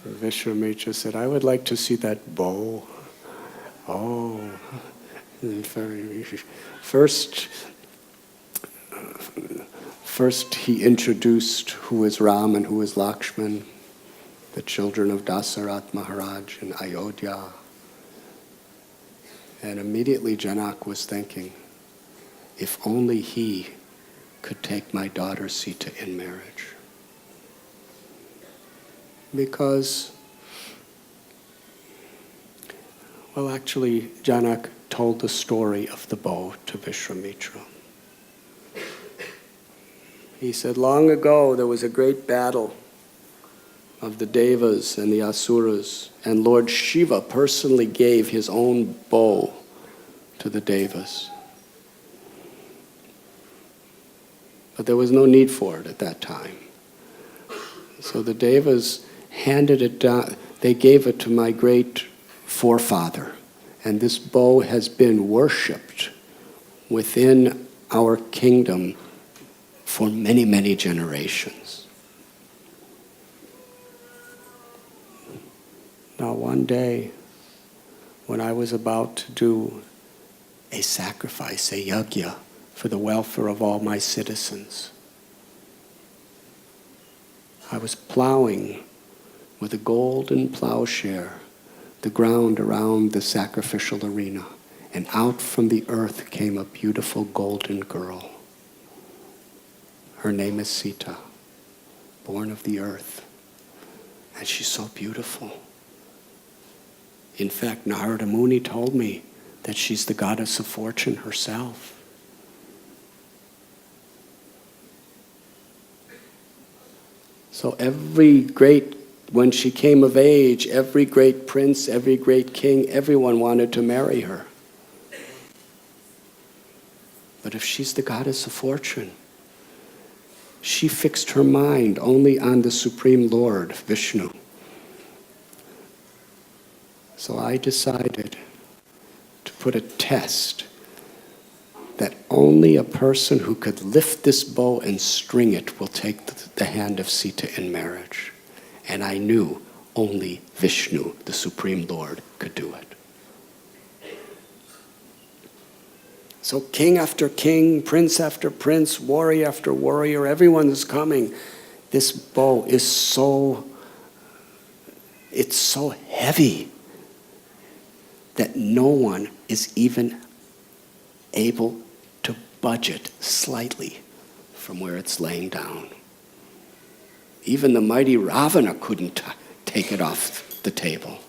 Vishwamitra said, I would like to see that bow. Oh, first he introduced who is Ram and who is Lakshman, the children of Dasarath Maharaj in Ayodhya. And immediately Janak was thinking, if only he could take my daughter Sita in marriage. Because, well, actually, Janak told the story of the bow to Vishwamitra. He said, long ago there was a great battle of the Devas and the Asuras, and Lord Shiva personally gave his own bow to the Devas. But there was no need for it at that time. So the Devas handed it down, they gave it to my great forefather, and this bow has been worshipped within our kingdom for many, many generations. Now one day, when I was about to do a sacrifice, a yajna, for the welfare of all my citizens, I was plowing with a golden plowshare the ground around the sacrificial arena, and out from the earth came a beautiful golden girl. Her name is Sita, born of the earth, and she's so beautiful. In fact, Narada Muni told me that she's the goddess of fortune herself. So when she came of age, every great prince, every great king, everyone wanted to marry her. But if she's the goddess of fortune, she fixed her mind only on the Supreme Lord, Vishnu. So I decided to put a test that only a person who could lift this bow and string it will take the hand of Sita in marriage. And I knew only Vishnu, the Supreme Lord, could do it. So king after king, prince after prince, warrior after warrior, everyone is coming. This bow is it's so heavy that no one is even able to budge it slightly from where it's laying down. Even the mighty Ravana couldn't take it off the table.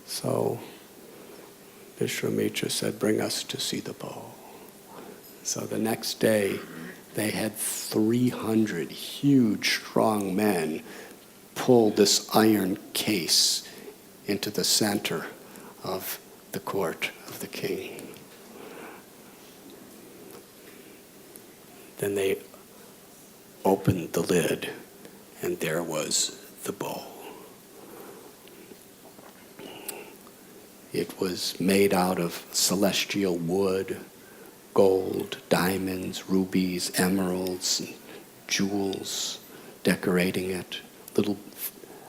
So Vishwamitra said, bring us to see the bow. So the next day, they had 300 huge, strong men pull this iron case into the center of the court of the king. Then they opened the lid, and there was the bow. It was made out of celestial wood, gold, diamonds, rubies, emeralds, and jewels decorating it.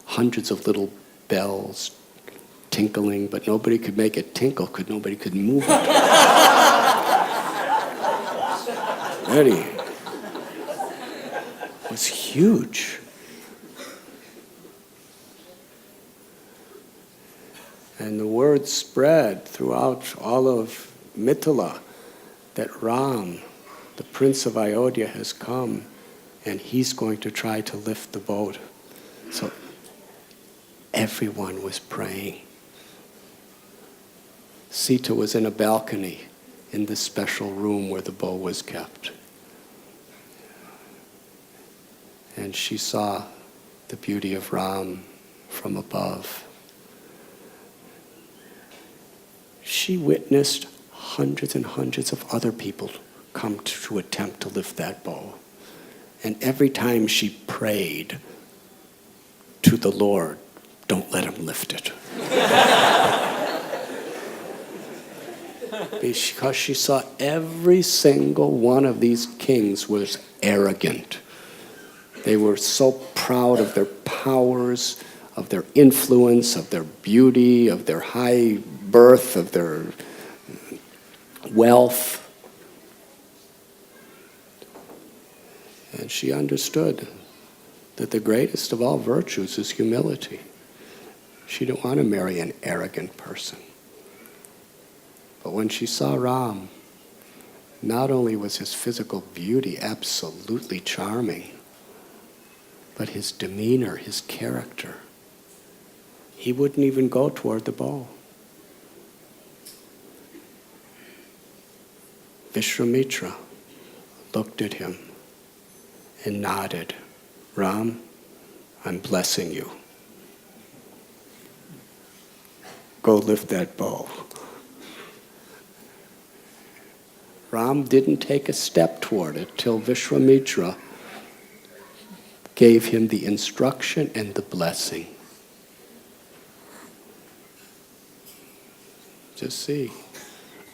Hundreds of little bells tinkling, but nobody could make it tinkle because nobody could move it. Ready. It was huge. And the word spread throughout all of Mithila that Ram, the prince of Ayodhya, has come and he's going to try to lift the boat. So everyone was praying. Sita was in a balcony in this special room where the bow was kept. And she saw the beauty of Ram from above. She witnessed hundreds and hundreds of other people come to attempt to lift that bow. And every time she prayed to the Lord, don't let him lift it. because she saw every single one of these kings was arrogant. They were so proud of their powers, of their influence, of their beauty, of their high birth, of their wealth. And she understood that the greatest of all virtues is humility. She didn't want to marry an arrogant person. But when she saw Ram, not only was his physical beauty absolutely charming, but his demeanor, his character, he wouldn't even go toward the bow. Vishwamitra looked at him and nodded. Ram, I'm blessing you. Go lift that bow. Ram didn't take a step toward it till Vishwamitra gave him the instruction and the blessing. Just see,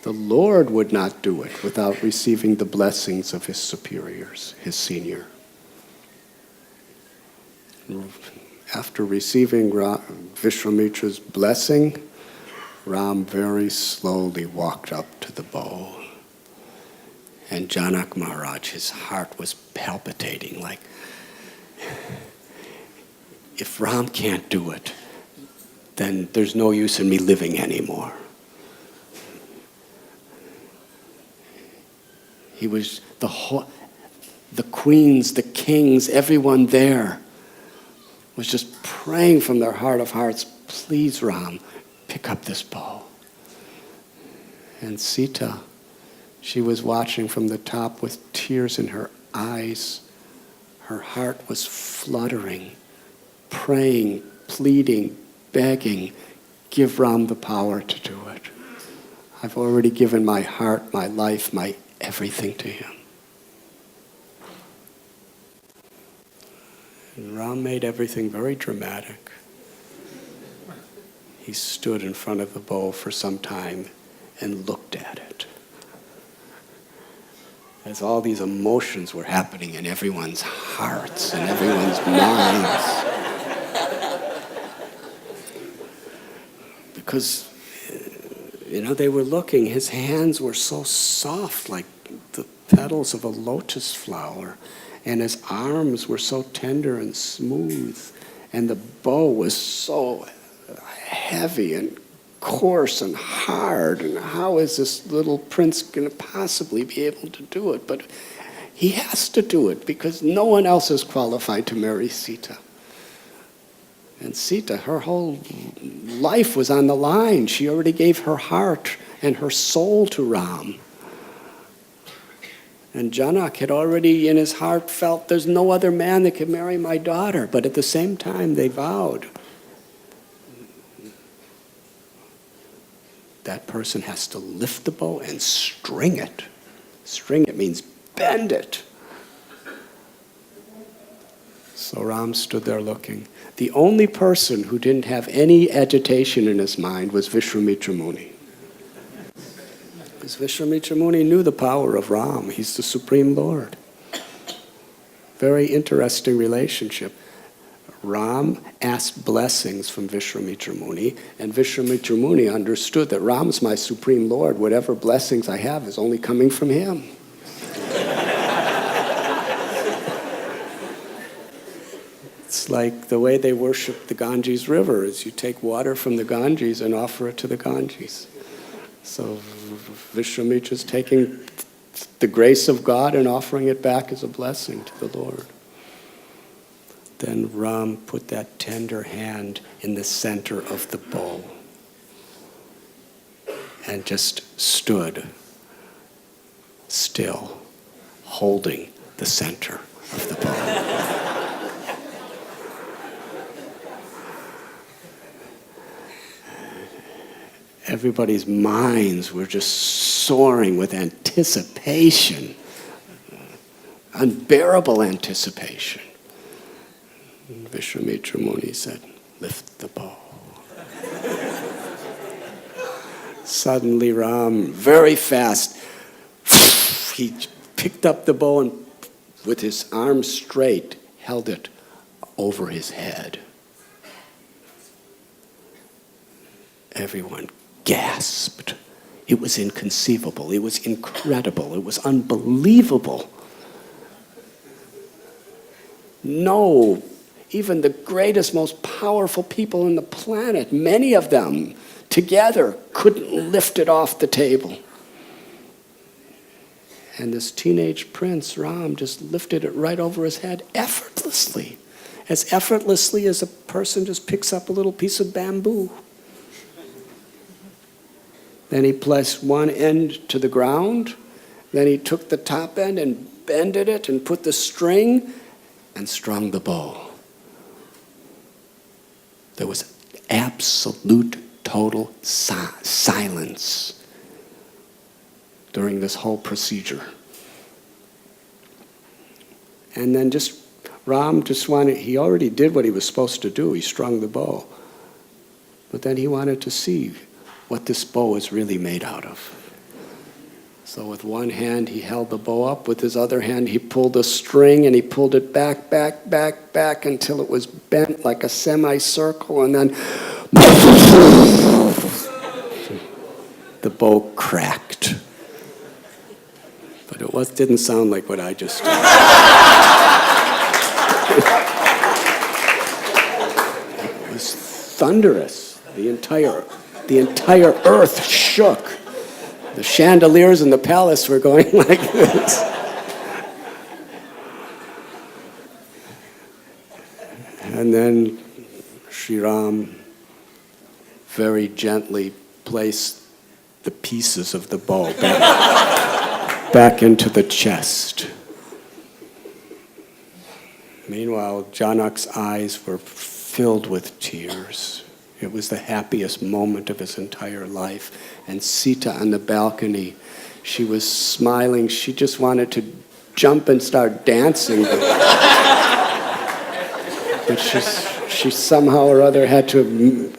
the Lord would not do it without receiving the blessings of his superiors, his senior. After receiving Vishwamitra's blessing, Ram very slowly walked up to the bow. And Janak Maharaj, his heart was palpitating like, if Ram can't do it, then there's no use in me living anymore. He was the queens, the kings, everyone there was just praying from their heart of hearts, please Ram, pick up this bow. And Sita, she was watching from the top with tears in her eyes. Her heart was fluttering, praying, pleading, begging, give Ram the power to do it. I've already given my heart, my life, my everything to him. And Ram made everything very dramatic. He stood in front of the bow for some time and looked at it. As all these emotions were happening in everyone's hearts and everyone's minds. Because, they were looking, his hands were so soft like the petals of a lotus flower, and his arms were so tender and smooth, and the bow was so heavy and coarse and hard, and how is this little prince going to possibly be able to do it? But he has to do it because no one else is qualified to marry Sita. And Sita, her whole life was on the line. She already gave her heart and her soul to Ram. And Janak had already in his heart felt there's no other man that can marry my daughter. But at the same time, they vowed, that person has to lift the bow and string it. String it means bend it. So Ram stood there looking. The only person who didn't have any agitation in his mind was Vishwamitra Muni. Because Vishwamitra Muni knew the power of Ram. He's the Supreme Lord. Very interesting relationship. Ram asked blessings from Vishwamitra Muni, and Vishwamitra Muni understood that Ram's my Supreme Lord. Whatever blessings I have is only coming from him. It's like the way they worship the Ganges River is you take water from the Ganges and offer it to the Ganges. So Vishwamitra is taking the grace of God and offering it back as a blessing to the Lord. Then Ram put that tender hand in the center of the bow and just stood still, holding the center of the bow. Everybody's minds were just soaring with anticipation, unbearable anticipation. And Vishwamitra Muni said, lift the bow. Suddenly Ram, very fast, he picked up the bow and with his arm straight, held it over his head. Everyone gasped. It was inconceivable. It was incredible. It was unbelievable. No, even the greatest, most powerful people on the planet, many of them together, couldn't lift it off the table. And this teenage prince, Ram, just lifted it right over his head effortlessly. As effortlessly as a person just picks up a little piece of bamboo. Then he placed one end to the ground. Then he took the top end and bended it and put the string and strung the bow. There was absolute, total silence during this whole procedure. And then Ram just wanted, he already did what he was supposed to do. He strung the bow. But then he wanted to see what this bow is really made out of. So with one hand he held the bow up, with his other hand he pulled a string and he pulled it back until it was bent like a semicircle, and then the bow cracked. But it didn't sound like what I just did. It was thunderous. The entire earth shook. The chandeliers in the palace were going like this. And then Sri Ram very gently placed the pieces of the bow back into the chest. Meanwhile, Janak's eyes were filled with tears. It was the happiest moment of his entire life. And Sita on the balcony, she was smiling. She just wanted to jump and start dancing. But she somehow or other had to,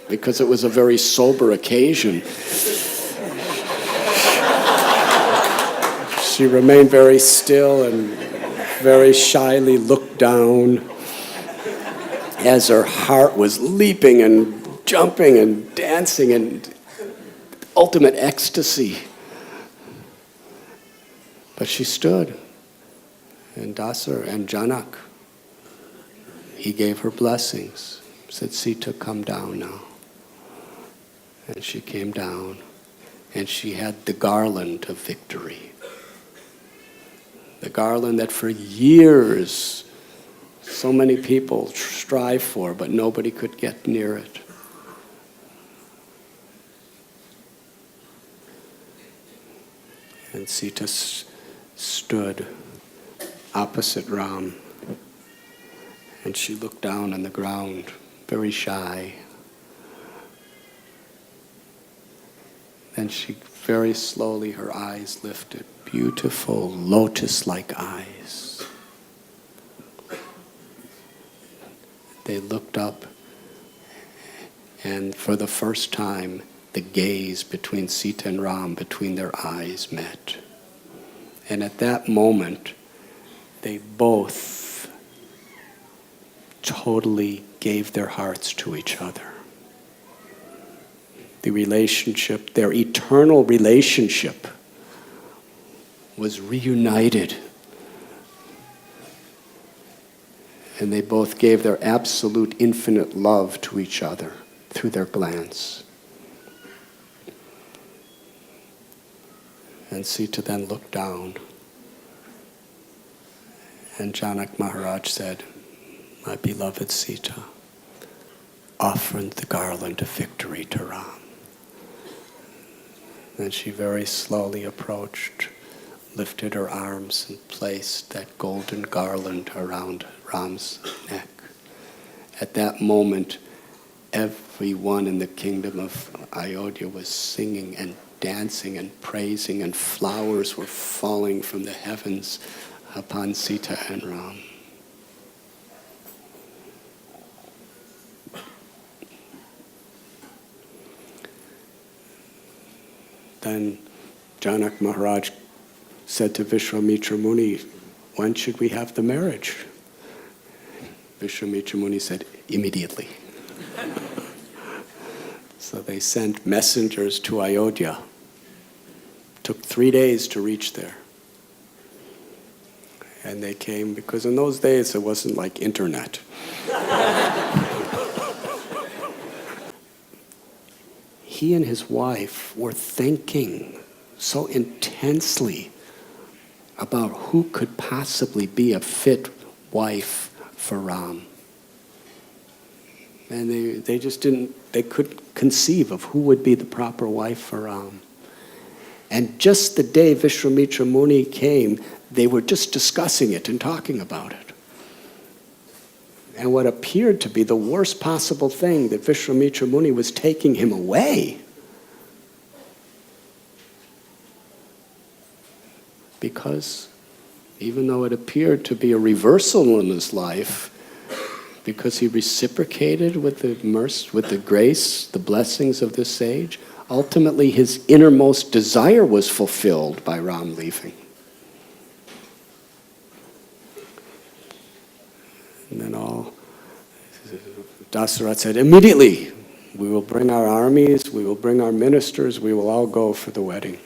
because it was a very sober occasion, she remained very still and very shyly looked down as her heart was leaping and jumping and dancing in ultimate ecstasy. But she stood, and Dasar and Janak, he gave her blessings, said, Sita, come down now. And she came down, and she had the garland of victory. The garland that for years so many people strive for, but nobody could get near it. And Sita stood opposite Ram, and she looked down on the ground, very shy. Then she very slowly, her eyes lifted, beautiful lotus-like eyes. They looked up, and for the first time, the gaze between Sita and Ram, between their eyes, met. And at that moment, they both totally gave their hearts to each other. The relationship, their eternal relationship, was reunited. And they both gave their absolute infinite love to each other through their glance. And Sita then looked down, and Janak Maharaj said, my beloved Sita, offer the garland of victory to Ram. Then she very slowly approached, lifted her arms and placed that golden garland around Ram's neck. At that moment, everyone in the kingdom of Ayodhya was singing and dancing and praising, and flowers were falling from the heavens upon Sita and Ram. And Janak Maharaj said to Vishwamitra Muni, when should we have the marriage? Vishwamitra Muni said, immediately. So they sent messengers to Ayodhya. Took 3 days to reach there. And they came, because in those days it wasn't like internet. He and his wife were thinking so intensely about who could possibly be a fit wife for Ram. And they just they couldn't conceive of who would be the proper wife for Ram. And just the day Vishwamitra Muni came, they were just discussing it and talking about it. And what appeared to be the worst possible thing, that Vishwamitra Muni was taking him away. Because even though it appeared to be a reversal in his life, because he reciprocated with the mercy, with the grace, the blessings of this sage, ultimately his innermost desire was fulfilled by Ram leaving. And then Dasarath said, immediately, we will bring our armies, we will bring our ministers, we will all go for the wedding.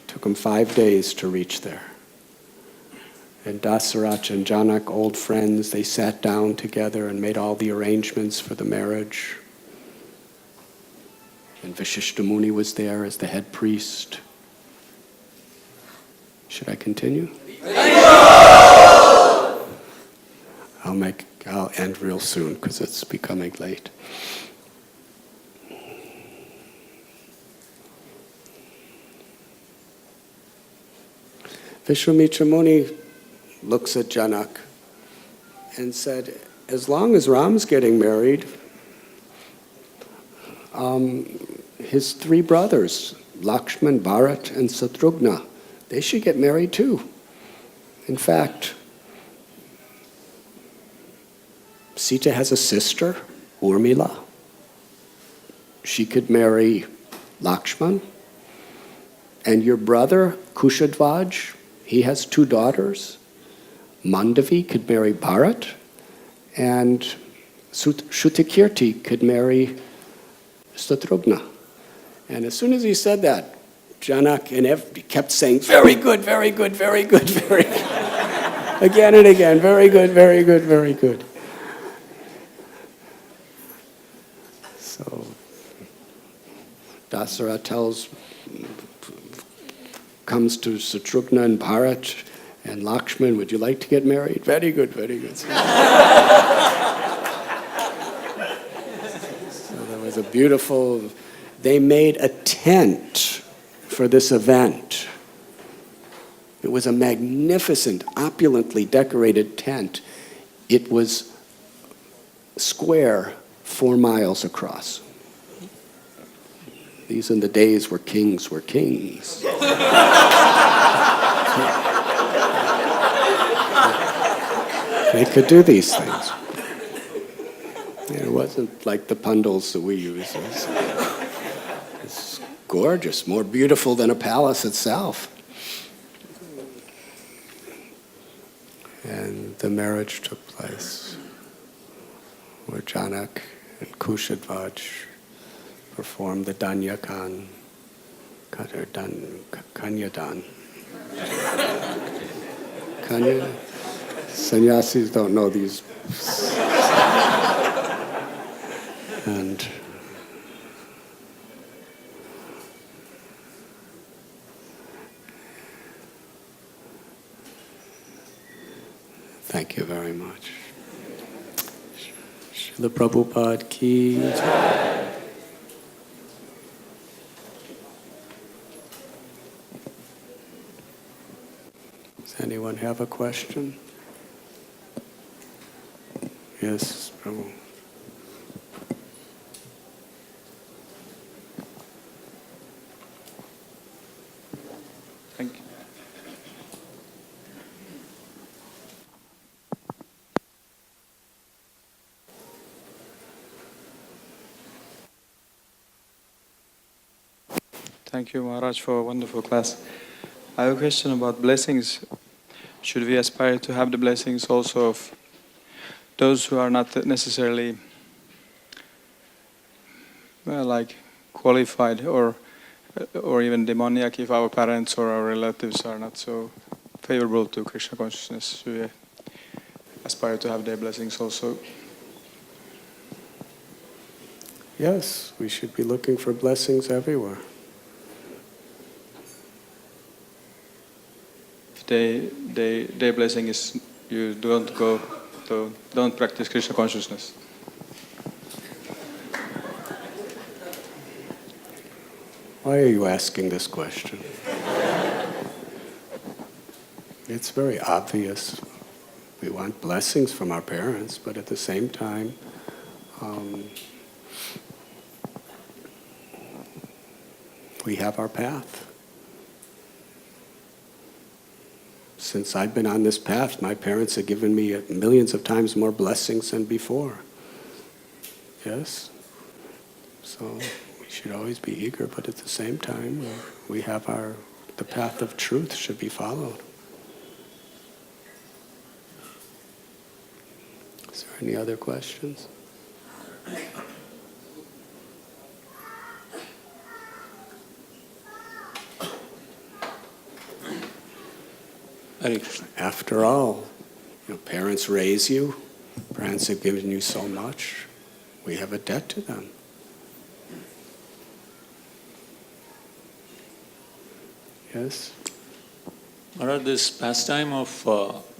Took him 5 days to reach there. And Dasarath and Janak, old friends, they sat down together and made all the arrangements for the marriage. And Vashishta Muni was there as the head priest. Should I continue? I'll end real soon because it's becoming late. Vishwamitra Muni looks at Janak and said, as long as Ram's getting married, his 3 brothers, Lakshman, Bharat, and Satrughna, they should get married too. In fact, Sita has a sister, Urmila. She could marry Lakshman. And your brother, Kushadvaj, he has 2 daughters. Mandavi could marry Bharat. And Shrutakirti could marry Satrughna. And as soon as he said that, Janak and kept saying, very good, very good, very good, very good. Again and again, very good, very good, very good. So Dasarath comes to Satrughna and Bharat and Lakshman, would you like to get married? Very good, very good. So there was a beautiful, they made a tent for this event. It was a magnificent, opulently decorated tent. It was square, 4 miles across. These are the days where kings were kings. They could do these things. It wasn't like the pundals that we use. It's gorgeous, more beautiful than a palace itself. And the marriage took place where Janak and Kushadvaj performed the Danyakan, Kanyadan. Kanya? Sannyasis don't know these. And thank you very much. Srila Prabhupada ki jai. Does anyone have a question? Yes, Prabhu. Thank you. Thank you, Maharaj, for a wonderful class. I have a question about blessings. Should we aspire to have the blessings also of those who are not necessarily like qualified or even demoniac if our parents or our relatives are not so favorable to Krishna consciousness? Should we aspire to have their blessings also? Yes, we should be looking for blessings everywhere. If their blessing is you don't practice Krishna consciousness. Why are you asking this question? It's very obvious. We want blessings from our parents, but at the same time, we have our path. Since I've been on this path, my parents have given me millions of times more blessings than before. Yes? So we should always be eager, but at the same time, we have the path of truth should be followed. Is there any other questions? After all, parents raise you, parents have given you so much, we have a debt to them. Yes? Maharaj, this pastime of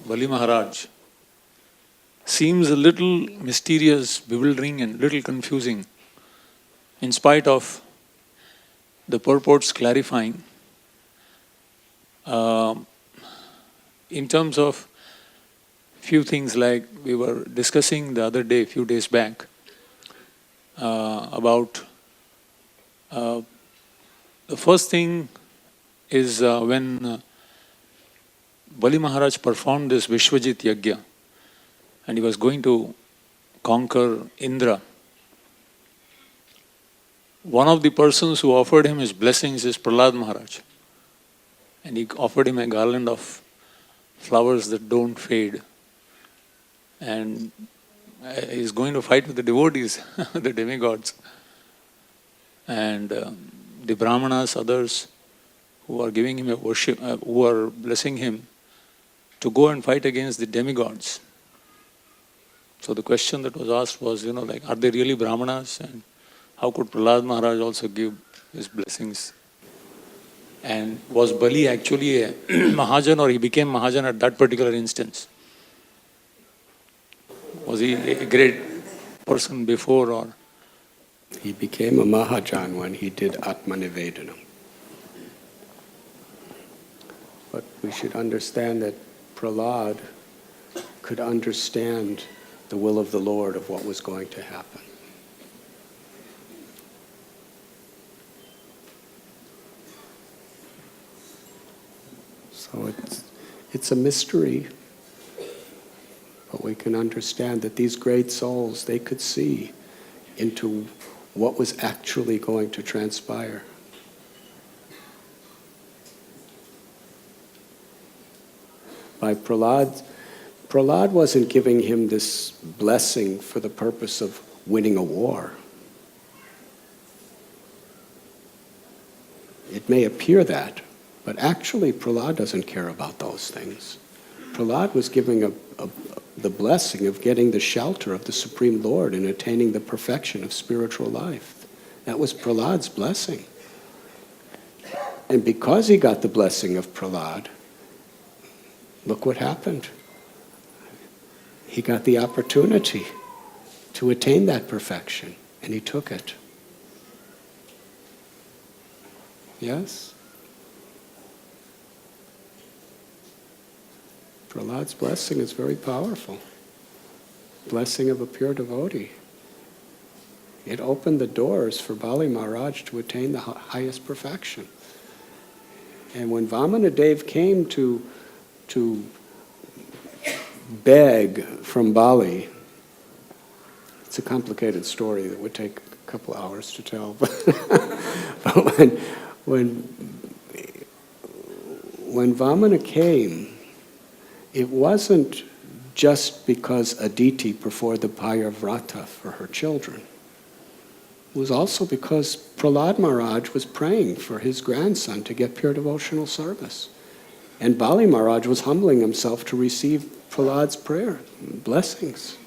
Bali Maharaj seems a little mysterious, bewildering and little confusing, in spite of the purports clarifying. In terms of few things, like we were discussing the other day, few days back, about the first thing is when Bali Maharaj performed this Vishwajit Yagya and he was going to conquer Indra. One of the persons who offered him his blessings is Prahlad Maharaj, and he offered him a garland of flowers that don't fade, and he's going to fight with the devotees, the demigods, and the Brahmanas, others who are giving him a worship, who are blessing him to go and fight against the demigods. So the question that was asked was, are they really Brahmanas, and how could Prahlad Maharaj also give his blessings? And was Bali actually a Mahajan, or he became Mahajan at that particular instance? Was he a great person before, or? He became a Mahajan when he did Atmanivedanam. But we should understand that Prahlad could understand the will of the Lord of what was going to happen. So it's a mystery, but we can understand that these great souls, they could see into what was actually going to transpire. By Prahlad wasn't giving him this blessing for the purpose of winning a war. It may appear that, but actually Prahlad doesn't care about those things. Prahlad was giving the blessing of getting the shelter of the Supreme Lord and attaining the perfection of spiritual life. That was Prahlad's blessing. And because he got the blessing of Prahlad, look what happened. He got the opportunity to attain that perfection, and he took it. Yes? Prahlad's blessing is very powerful. Blessing of a pure devotee. It opened the doors for Bali Maharaj to attain the highest perfection. And when Vamanadev came to beg from Bali, it's a complicated story that would take a couple hours to tell. But when Vamana came, it wasn't just because Aditi performed the Payavrata for her children. It was also because Prahlad Maharaj was praying for his grandson to get pure devotional service. And Bali Maharaj was humbling himself to receive Prahlad's prayer, blessings.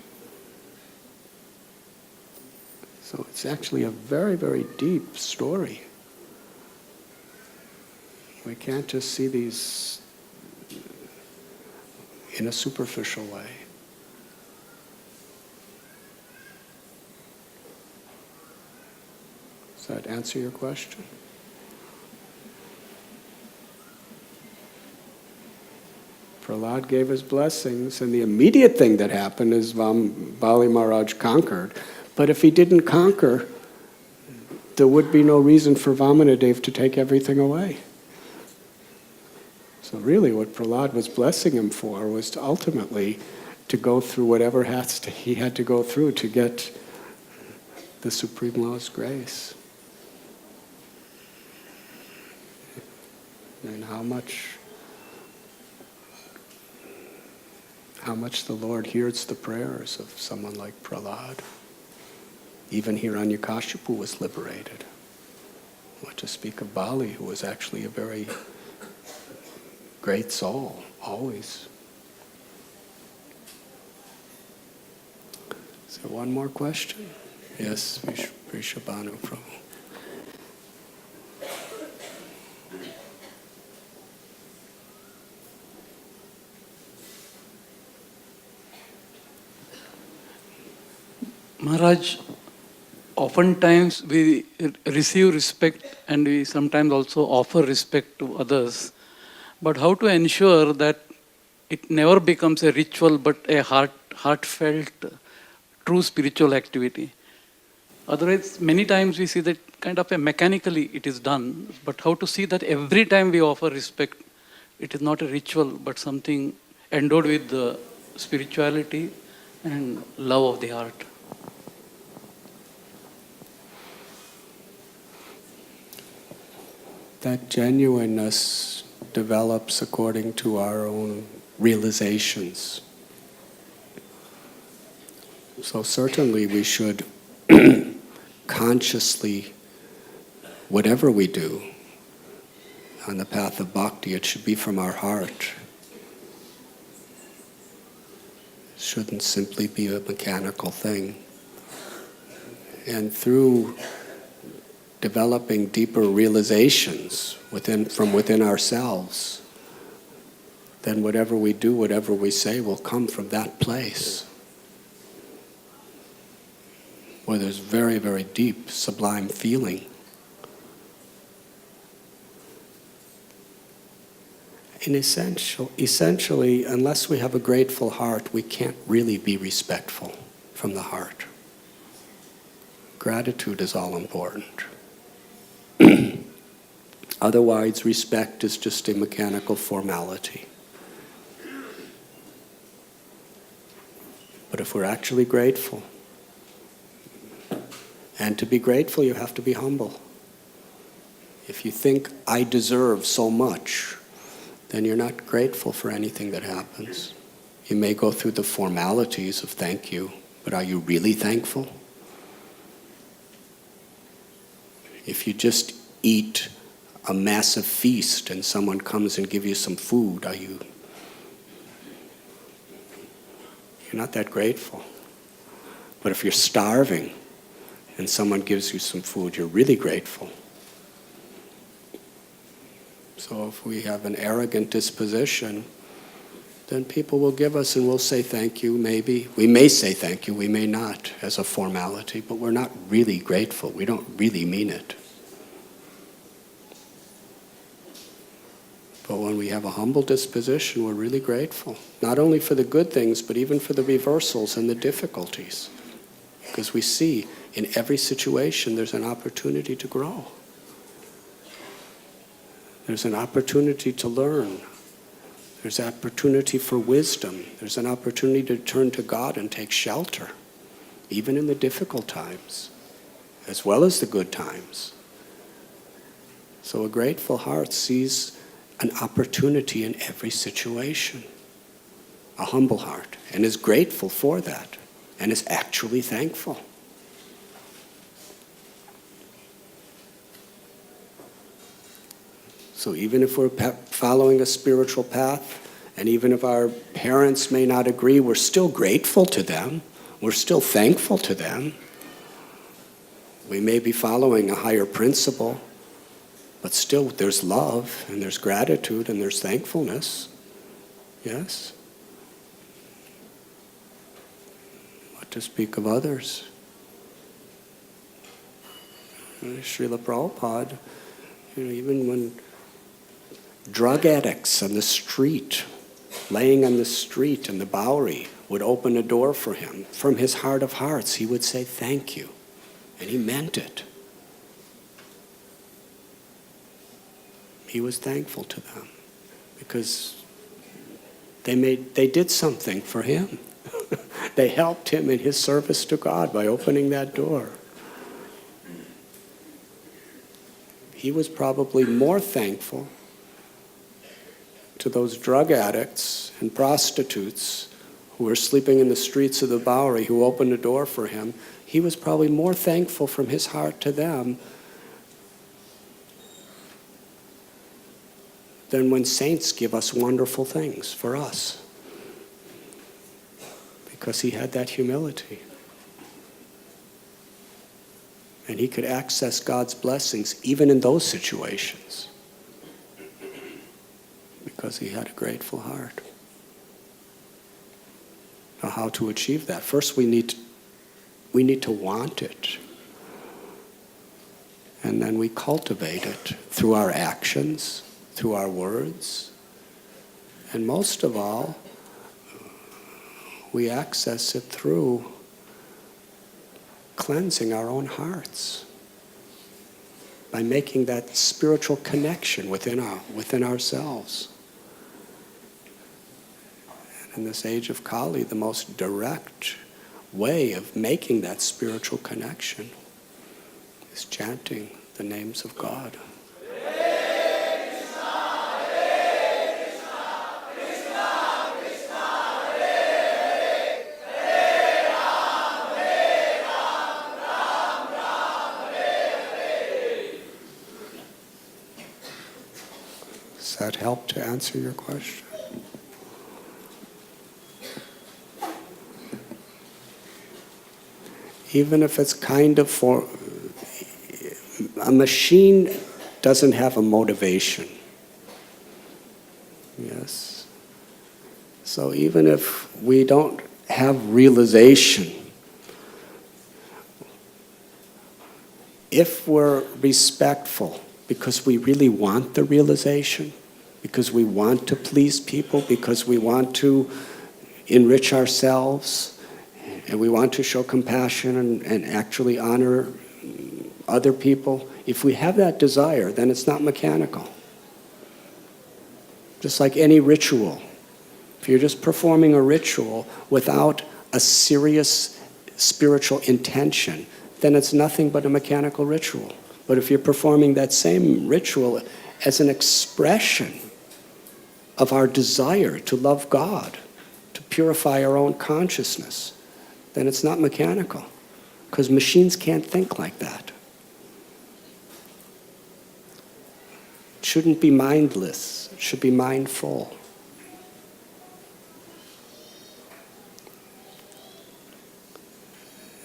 So it's actually a very, very deep story. We can't just see these in a superficial way. Does that answer your question? Prahlad gave his blessings, and the immediate thing that happened is Bali Maharaj conquered. But if he didn't conquer, there would be no reason for Vamanadev to take everything away. So really what Prahlad was blessing him for was to ultimately to go through whatever he had to go through to get the Supreme Lord's grace. And how much the Lord hears the prayers of someone like Prahlad. Even Hiranyakashipu was liberated. What to speak of Bali, who was actually a very great soul, always. Is there one more question? Yes, Vishabhanu Prabhu. Maharaj, oftentimes we receive respect and we sometimes also offer respect to others. But how to ensure that it never becomes a ritual but a heartfelt, true spiritual activity? Otherwise, many times we see that kind of mechanically it is done. But how to see that every time we offer respect, it is not a ritual but something endowed with the spirituality and love of the heart? That genuineness develops according to our own realizations. So certainly we should consciously, whatever we do on the path of bhakti, it should be from our heart. It shouldn't simply be a mechanical thing. And through developing deeper realizations from within ourselves, then whatever we do, whatever we say will come from that place where there's very, very deep, sublime feeling. And essentially, unless we have a grateful heart, we can't really be respectful from the heart. Gratitude is all important. Otherwise, respect is just a mechanical formality. But if we're actually grateful, and to be grateful, you have to be humble. If you think, I deserve so much, then you're not grateful for anything that happens. You may go through the formalities of thank you, but are you really thankful? If you just eat a massive feast and someone comes and gives you some food, you're not that grateful. But if you're starving and someone gives you some food, you're really grateful. So if we have an arrogant disposition, then people will give us and we'll say thank you, maybe. We may say thank you, we may not, as a formality, but we're not really grateful. We don't really mean it. But when we have a humble disposition, we're really grateful. Not only for the good things, but even for the reversals and the difficulties. Because we see in every situation there's an opportunity to grow. There's an opportunity to learn. There's opportunity for wisdom. There's an opportunity to turn to God and take shelter, even in the difficult times, as well as the good times. So a grateful heart sees an opportunity in every situation. A humble heart, and is grateful for that, and is actually thankful. So even if we're following a spiritual path, and even if our parents may not agree, we're still grateful to them. We're still thankful to them. We may be following a higher principle, but still there's love, and there's gratitude, and there's thankfulness. Yes? What to speak of others? Srila Prabhupada, even when drug addicts on the street, laying on the street in the Bowery, would open a door for him, from his heart of hearts, he would say, "Thank you." And he meant it. He was thankful to them because they did something for him. They helped him in his service to God by opening that door. He was probably more thankful to those drug addicts and prostitutes who were sleeping in the streets of the Bowery, who opened a door for him. He was probably more thankful from his heart to them than when saints give us wonderful things for us. Because he had that humility. And he could access God's blessings even in those situations. Because he had a grateful heart. Now, how to achieve that? First, we need to want it. And then we cultivate it through our actions, through our words. And most of all, we access it through cleansing our own hearts. By making that spiritual connection within ourselves. In this age of Kali, the most direct way of making that spiritual connection is chanting the names of God. Does that help to answer your question? Even if it's kind of for a machine doesn't have a motivation. Yes. So even if we don't have realization, if we're respectful because we really want the realization, because we want to please people, because we want to enrich ourselves, and we want to show compassion and actually honor other people, if we have that desire, then it's not mechanical. Just like any ritual. If you're just performing a ritual without a serious spiritual intention, then it's nothing but a mechanical ritual. But if you're performing that same ritual as an expression of our desire to love God, to purify our own consciousness, then it's not mechanical, because machines can't think like that. It shouldn't be mindless, it should be mindful.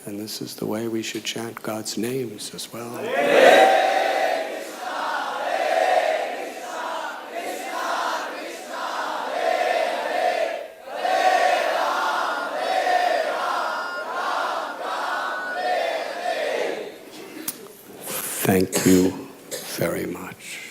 And this is the way we should chant God's names as well. Thank you very much.